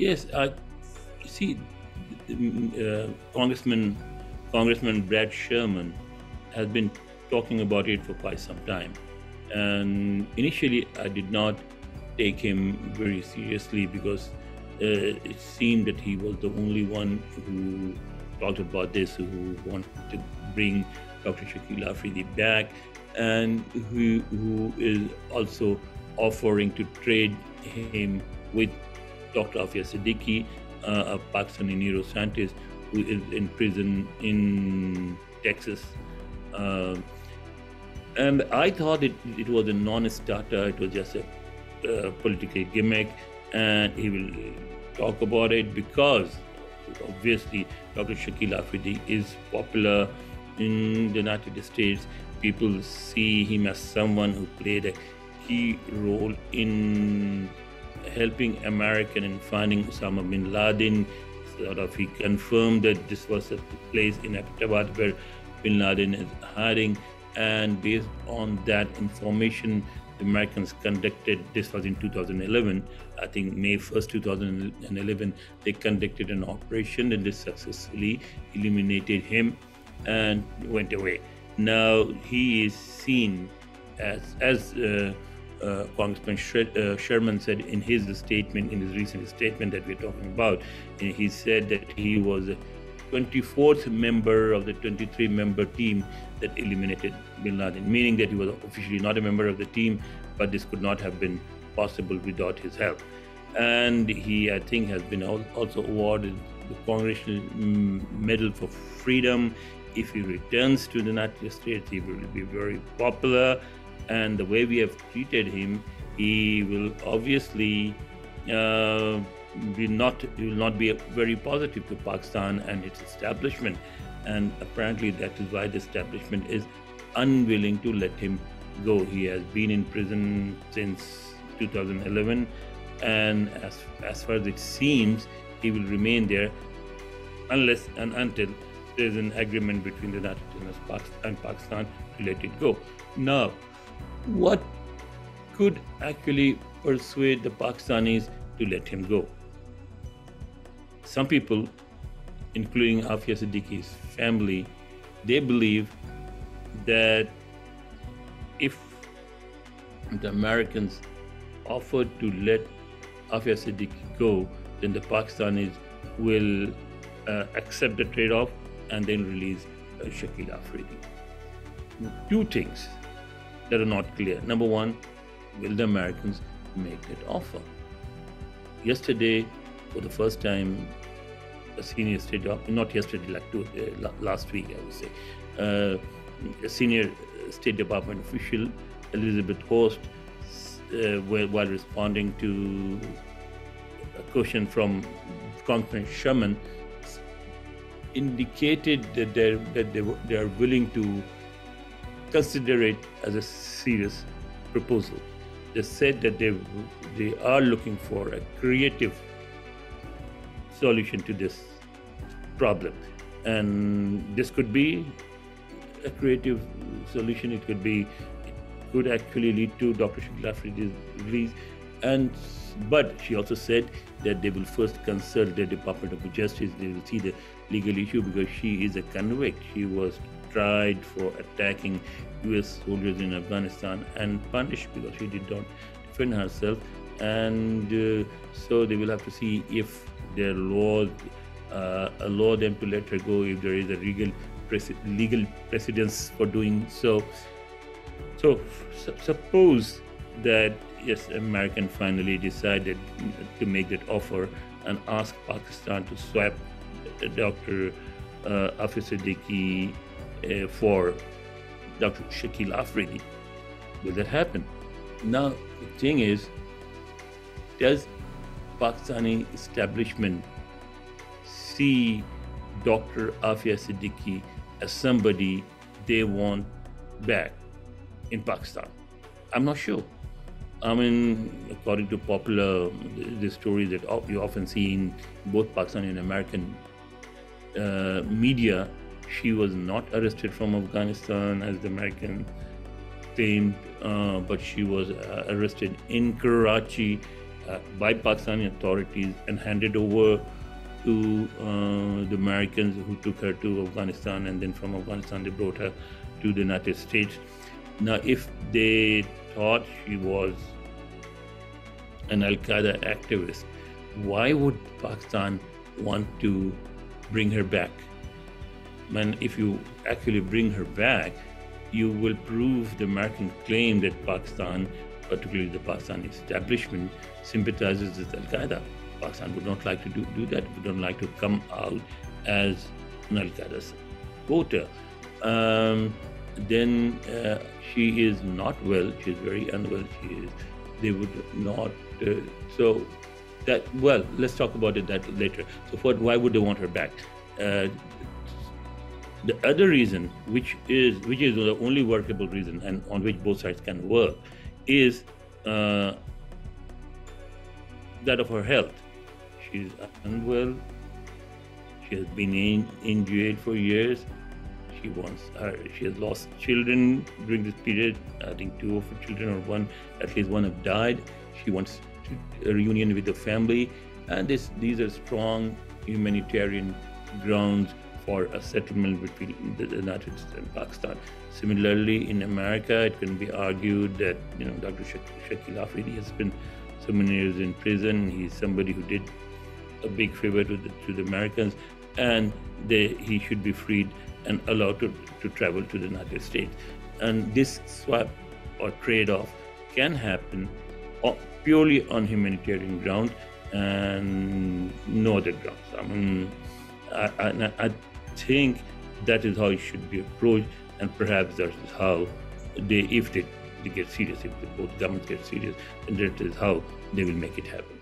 Yes, see, Congressman Brad Sherman has been talking about it for quite some time. And initially, I did not take him very seriously because it seemed that he was the only one who talked about this, who wanted to bring Dr. Shakeel Afridi back, and who is also offering to trade him with Dr. Aafia Siddiqui, a Pakistani neuroscientist who is in prison in Texas. Uh, and I thought it was a non-starter. It was just a political gimmick, and he will talk about it because obviously Dr. Shakeel Afridi is popular in the United States. People see him as someone who played a key role in helping American in finding Osama bin Laden. Sort of, he confirmed that this was a place in Abbottabad where bin Laden is hiding, and based on that information, the Americans conducted, this was in 2011, I think May 1st, 2011, they conducted an operation and they successfully eliminated him and went away. Now he is seen as Congressman Sherman said in his statement, in his recent statement that we're talking about, he said that he was a 24th member of the 23-member team that eliminated bin Laden, meaning that he was officially not a member of the team, but this could not have been possible without his help. And he, I think, has been also awarded the Congressional Medal for Freedom. If he returns to the United States, he will be very popular. And the way we have treated him, he will obviously will not be very positive to Pakistan and its establishment. And apparently that is why the establishment is unwilling to let him go. He has been in prison since 2011, and as far as it seems, he will remain there unless and until there is an agreement between the United States and Pakistan to let it go. Now, what could actually persuade the Pakistanis to let him go? Some people, including Aafia Siddiqui's family, they believe that if the Americans offered to let Aafia Siddiqui go, then the Pakistanis will accept the trade-off and then release Shakeel Afridi. Two things that are not clear. Number one, will the Americans make that offer? Yesterday, for the first time, a senior state, not yesterday, last week, I would say, a senior State Department official, Elizabeth Host, while responding to a question from Congressman Sherman, indicated that they are willing to consider it as a serious proposal. They said that they are looking for a creative solution to this problem, and this could be a creative solution. It could actually lead to Dr. Shakil Afridi's release. But she also said that they will first consult the Department of Justice. They will see the legal issue because she is a convict. She was tried for attacking US soldiers in Afghanistan and punished because she did not defend herself. And so they will have to see if their laws allow them to let her go, if there is a legal precedence for doing so. So suppose that, yes, American finally decided to make that offer and ask Pakistan to swap Dr. Aafia Siddiqui for Dr. Shakeel Afridi. Will that happen? Now, the thing is, does Pakistani establishment see Dr. Aafia Siddiqui as somebody they want back in Pakistan? I'm not sure. I mean, according to popular the stories that you often see in both Pakistani and American media, she was not arrested from Afghanistan as the American claimed, but she was arrested in Karachi, by Pakistani authorities and handed over to the Americans, who took her to Afghanistan, and then from Afghanistan they brought her to the United States. Now, if they thought she was an Al-Qaeda activist, why would Pakistan want to bring her back? Man, if you actually bring her back, you will prove the American claim that Pakistan, particularly the Pakistani establishment, sympathizes with Al-Qaeda. Pakistan would not like to do that, would not like to come out as an Al-Qaeda supporter. Then she is not well, she is very unwell, they would not, so that, well, let's talk about that later. So why would they want her back? The other reason, which is the only workable reason and on which both sides can work, is that of her health. She's unwell. She has been in jail for years. She has lost children during this period. I think 2 of her children, or at least one have died. She wants a reunion with the family, and these are strong humanitarian grounds for a settlement between the United States and Pakistan. Similarly, in America, it can be argued that Dr. Shakeel Afridi has spent so many years in prison. He's somebody who did a big favor to the Americans, and he should be freed and allowed to travel to the United States. And this swap or trade-off can happen purely on humanitarian grounds and no other grounds. I mean, I think that is how it should be approached, and perhaps that is how if they get serious, if both governments get serious, then that is how they will make it happen.